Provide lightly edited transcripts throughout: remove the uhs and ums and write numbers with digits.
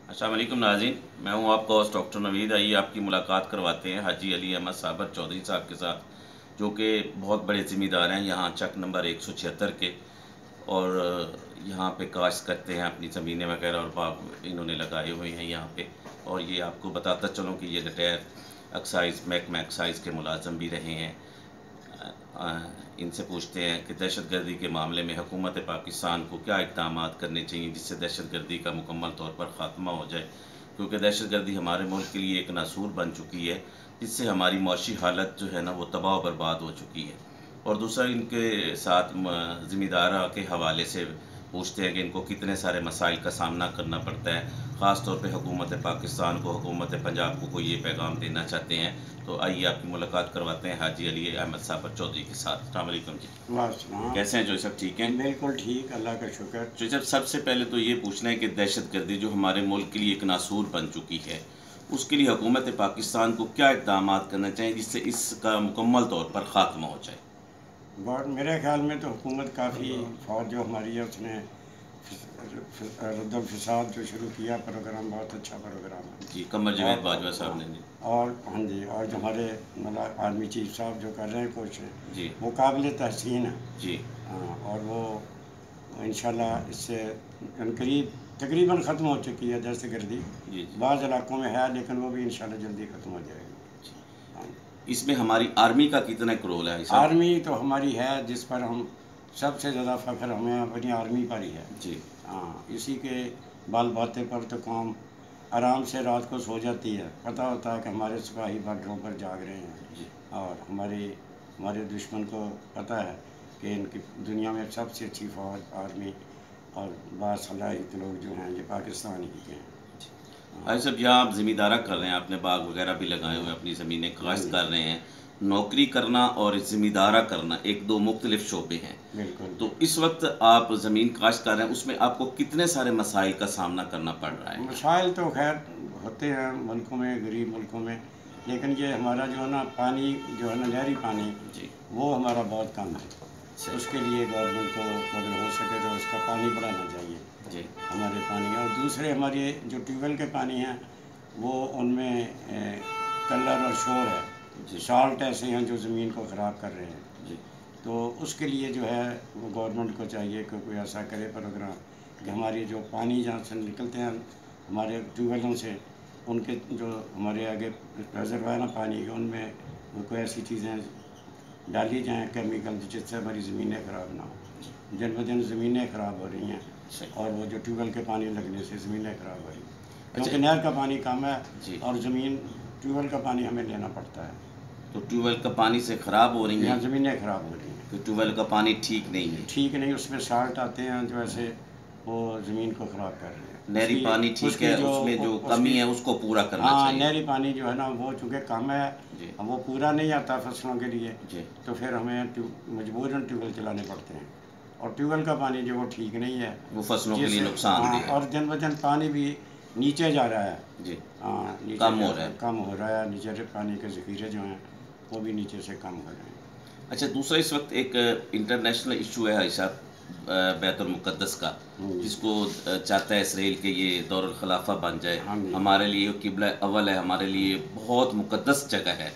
अस्सलाम वालेकुम नाज़रीन, मैं हूं आपका होस्ट डॉक्टर नवीद। आइए आपकी मुलाकात करवाते हैं हाजी अली अहमद साबर चौधरी साहब के साथ, जो कि बहुत बड़े ज़िम्मेदार हैं यहाँ चक नंबर 176 के। और यहाँ पे काश्त करते हैं, अपनी ज़मीनें वगैरह और बाग इन्होंने लगाए हुए हैं यहाँ पे। और ये आपको बताता चलूँ कि ये रिटायर एक्साइज़ महकमा एक्साइज़ के मुलाज़म भी रहे हैं। इनसे पूछते हैं कि दहशतगर्दी के मामले में हुकूमत पाकिस्तान को क्या इक़दाम करने चाहिए जिससे दहशतगर्दी का मुकम्मल तौर पर ख़ात्मा हो जाए, क्योंकि दहशतगर्दी हमारे मुल्क के लिए एक नासूर बन चुकी है, जिससे हमारी मौशी हालत जो है ना वो तबाह व बर्बाद हो चुकी है। और दूसरा इनके साथ ज़िम्मेदारा के हवाले से पूछते हैं कि इनको कितने सारे मसाइल का सामना करना पड़ता है, ख़ास तौर पे हुकूमत पाकिस्तान को, हुकूमत पंजाब को ये पैगाम देना चाहते हैं। तो आइए आपकी मुलाकात करवाते हैं हाजी अली अहमद साबर चौधरी के साथ। अस्सलाम वालेकुम जी, कैसे हैं? जो सब ठीक हैं? बिल्कुल ठीक, अल्लाह का शुक्र। जो जब सबसे पहले तो ये पूछना है कि दहशतगर्दी जो हमारे मुल्क के लिए एक नासूर बन चुकी है, उसके लिए हुकूमत पाकिस्तान को क्या इक़दाम करना चाहिए जिससे इसका मुकम्मल तौर पर ख़ात्मा हो जाए? और मेरे ख्याल में तो हुकूमत काफ़ी फ़ौज जो हमारी है उसने रद्दल फिसाद जो शुरू किया प्रोग्राम, बहुत अच्छा प्रोग्राम है जी, कमर जवेद बाजवा साहब ने जी। और हाँ जी, और जो हमारे मतलब आर्मी चीफ साहब जो कर रहे हैं कोशिश जी वो काबिल तहसीन है। जी हाँ, और वो इंशाल्लाह इससे करीब तकरीबन ख़त्म हो चुकी है दहशतगर्दी। जी। बाज़ इलाकों में है लेकिन वो भी इंशाल्लाह जल्दी ख़त्म हो जाएगी। इसमें हमारी आर्मी का कितना एक रोल है? आर्मी तो हमारी है जिस पर हम सबसे ज़्यादा फ़ख्र हमें अपनी आर्मी पर ही है जी। हाँ, इसी के बाल बाते पर तो कौम आराम से रात को सो जाती है, पता होता है कि हमारे सिपाही बॉर्डरों पर जाग रहे हैं जी। और हमारे दुश्मन को पता है कि इनकी दुनिया में सबसे अच्छी फ़ौज आर्मी और बासलाहियत लोग जो हैं ये पाकिस्तान ही के हैं। भाई साहब, यहाँ आप ज़िम्मेदारा कर रहे हैं, आपने बाग वगैरह भी लगाए हुए हैं, अपनी ज़मीनें काश्त कर रहे हैं। नौकरी करना और ज़िम्मेदारा करना एक दो मुख्तलिफ शोबे हैं। बिल्कुल। तो इस वक्त आप ज़मीन काश्त कर रहे हैं, उसमें आपको कितने सारे मसाइल का सामना करना पड़ रहा है? मसाइल तो खैर होते हैं मुल्कों में, गरीब मुल्कों में, लेकिन ये हमारा जो है ना पानी जो है ना नहरी पानी जी वो हमारा बहुत कम है। उसके लिए गवर्नमेंट को अगर हो सके तो उसका पानी बढ़ाना चाहिए जी हमारे पानी। और दूसरे हमारे जो ट्यूबवेल के पानी हैं वो उनमें कलर और शोर है, साल्ट ऐसे हैं जो ज़मीन को ख़राब कर रहे हैं। जी तो उसके लिए जो है वो गवर्नमेंट को चाहिए कि कोई ऐसा करे प्रोग्राम कि हमारी जो पानी जहाँ से निकलते हैं हमारे ट्यूबवेलों से, उनके जो हमारे आगे रिजर्व है ना पानी के, उनमें वो कोई ऐसी चीज़ें डाली जाएँ केमिकल जिससे हमारी ज़मीनें ख़राब ना हो। दिन ब दिन ज़मीनें ख़राब हो रही हैं और वो जो ट्यूबवेल के पानी लगने से ज़मीनें ख़राब हो रही हैं, क्योंकि नहर का पानी कम है और ज़मीन ट्यूबवेल का पानी हमें लेना पड़ता है। तो ट्यूबवेल का पानी से ख़राब हो रही हैं, ज़मीनें ख़राब हो रही हैं। तो ट्यूबवेल का पानी ठीक नहीं है? ठीक नहीं, उसमें साल्ट आते हैं जो ऐसे वो ज़मीन को ख़राब कर रहे हैं। नहरी पानी ठीक है, उसमें जो कमी है उसको पूरा करना हाँ, चाहिए। नहरी पानी जो है ना वो चूँकि कम है, वो पूरा नहीं आता फसलों के लिए, तो फिर हमें मजबूरन ट्यूबवेल चलाने पड़ते हैं। और ट्यूबवेल का पानी जो वो ठीक नहीं है, वो फसलों के लिए नुकसान है। और दिन ब दिन पानी भी नीचे जा रहा है जी। हाँ, नीचे कम हो रहा है। नीचे से पानी के ज़ख़ीरे जो हैं वो भी नीचे से कम हो रहे हैं। अच्छा, दूसरा इस वक्त एक इंटरनेशनल इशू है भाई साहब, बैतुल मुक़द्दस का, जिसको चाहता है इसराइल के ये दौरुल खिलाफा बन जाए। हमारे लिए किबला अव्वल है, हमारे लिए बहुत मुक़द्दस जगह है।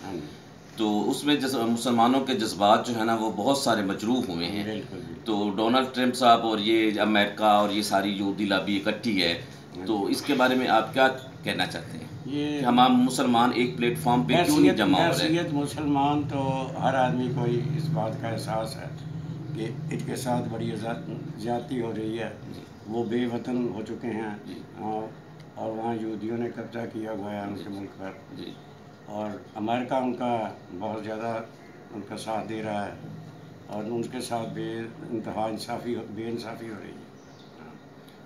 तो उसमें मुसलमानों के जज्बात जो है ना वो बहुत सारे मजरूह हुए हैं। तो डोनाल्ड ट्रंप साहब और ये अमेरिका और ये सारी यहूदी लॉबी इकट्ठी है, तो इसके बारे में आप क्या कहना चाहते हैं कि हम मुसलमान एक प्लेटफॉर्म पे क्यों नहीं जमा हो रहे? मुसलमान तो हर आदमी को इस बात का एहसास है कि इनके साथ बड़ी ज़्यादती हो रही है। वो बेवतन हो चुके हैं और वहाँ यहूदियों ने कब्जा किया हुआ है उनके मुल्क पर, और अमेरिका उनका बहुत ज़्यादा उनका साथ दे रहा है और उनके साथ बेइंसाफ़ी हो रही है।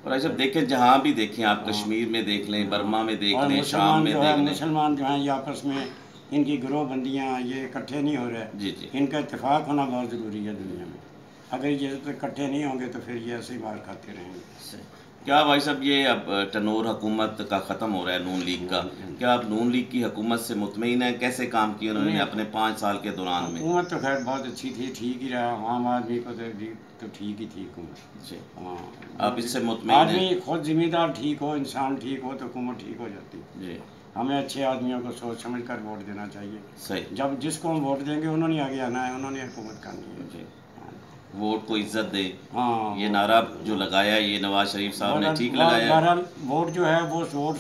और ऐसा देखें, जहाँ भी देखें आप, कश्मीर में देख लें, बर्मा में देख लें, शाम में देख लें, मुसलमान जो हैं ये आपस में इनकी गिरोहबंदियाँ ये इकट्ठे नहीं हो रहे। इनका इत्तेफाक होना बहुत ज़रूरी है दुनिया में। अगर ये इकट्ठे नहीं होंगे तो फिर ये ऐसे ही मार खाते रहेंगे। क्या भाई साहब, ये अब टनोर हुकूमत का ख़त्म हो रहा है, नून लीग का, क्या आप नून लीग की हुकूमत से मुतमईन हैं? कैसे काम किए उन्होंने अपने 5 साल के दौरान में? हुकूमत तो खैर बहुत अच्छी थी, ठीक ही रहा, आम आदमी को तो ठीक ही थी हुकूमत। जी, हाँ, आप इससे मुतमईन हैं? आदमी खुद जिम्मेदार ठीक हो, इंसान ठीक हो तो हुकूमत ठीक हो जाती। जी, हमें अच्छे आदमियों को सोच समझ कर वोट देना चाहिए। सही। जब जिसको हम वोट देंगे उन्होंने आगे आना है, उन्होंने हुकूमत करनी है। जी, वोट को इज्जत दे, हाँ, ये नारा जो लगाया ये नवाज शरीफ साहब ने ठीक लगाया है? बहरहाल वोट जो है वो सोच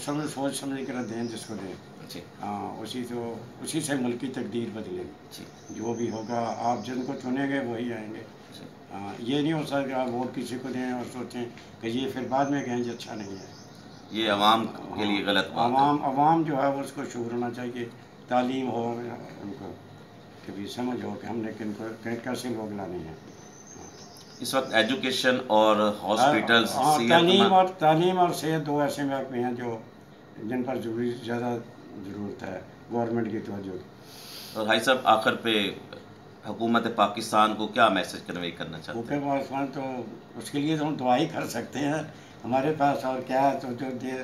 समझ कर दें जिसको दें। जी, हाँ, उसी से मुल्क की तकदीर बदलेगी। जी, जो भी होगा आप जिनको चुनेंगे वही आएंगे। जी। हाँ, ये नहीं हो सकता कि आप वोट किसी को दें और सोचें कि ये फिर बाद में कहें ये अच्छा नहीं है। ये अवाम के लिए गलत बात है। अवाम जो है वो उसको शुरू होना चाहिए, तालीम हो उनको, कभी समझ हो कि हमने किनको कैसे लोग लाने हैं। इस वक्त एजुकेशन और हॉस्पिटल्स, तालीम और सेहत दो ऐसे महकमे हैं जो जिन पर ज़्यादा ज़रूरत है गवर्नमेंट की तवज्जो। और भाई साहब, आखिर पे हुकूमत पाकिस्तान को क्या मैसेज कन्वे करना चाहते हैं? हुकूमत पाकिस्तान तो उसके लिए तो हम दुआ ही कर सकते हैं, हमारे पास और क्या है, तो जो दे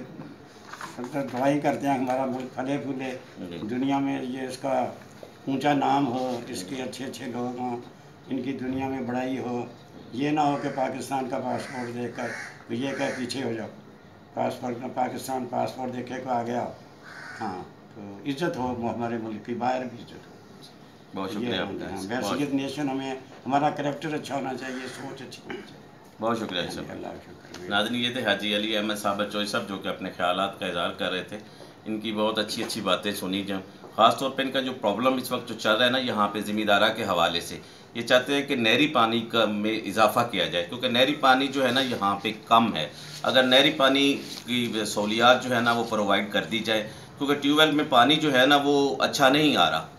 तो दुआ ही करते हैं हमारा मुल्क फले फूले, दुनिया में ये इसका ऊंचा नाम हो, इसके अच्छे अच्छे लोग हों, इनकी दुनिया में बड़ाई हो। ये ना हो कि पाकिस्तान का पासपोर्ट देखकर ये कह पीछे हो जाओ, पाकिस्तान पासपोर्ट देखे को आ गया। हाँ, तो इज़्ज़त हो हमारे मुल्क की, बाहर भी इज़्ज़त हो। बहुत शुक्रिया आपका। बैसियत नेशन हमें, हमारा करैक्टर अच्छा होना चाहिए, सोच अच्छी होनी चाहिए। बहुत शुक्रिया साहब। अल्लाह का शुक्र। नाज़रीन, ये थे हाजी अली अहमद साहब चौधरी साहब जो कि अपने ख़यालात का इज़हार कर रहे थे। इनकी बहुत अच्छी अच्छी बातें सुनी जो ख़ास तौर पे इनका जो प्रॉब्लम इस वक्त जो चल रहा है ना यहाँ पे ज़मींदारा के हवाले से, ये चाहते हैं कि नहरी पानी का में इजाफ़ा किया जाए, क्योंकि नहरी पानी जो है ना यहाँ पे कम है। अगर नहरी पानी की सहूलियात जो है ना वो प्रोवाइड कर दी जाए, क्योंकि ट्यूबवेल में पानी जो है ना वो अच्छा नहीं आ रहा,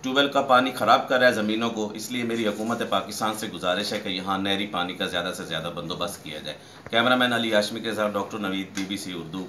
ट्यूबवेल का पानी ख़राब कर रहा है ज़मीनों को। इसलिए मेरी हुकूमत पाकिस्तान से गुजारिश है कि यहाँ नहरी पानी का ज़्यादा से ज़्यादा बंदोबस्त किया जाए। कैमरामैन अली हाशमी के साथ डॉक्टर नवीद, BBC उर्दू।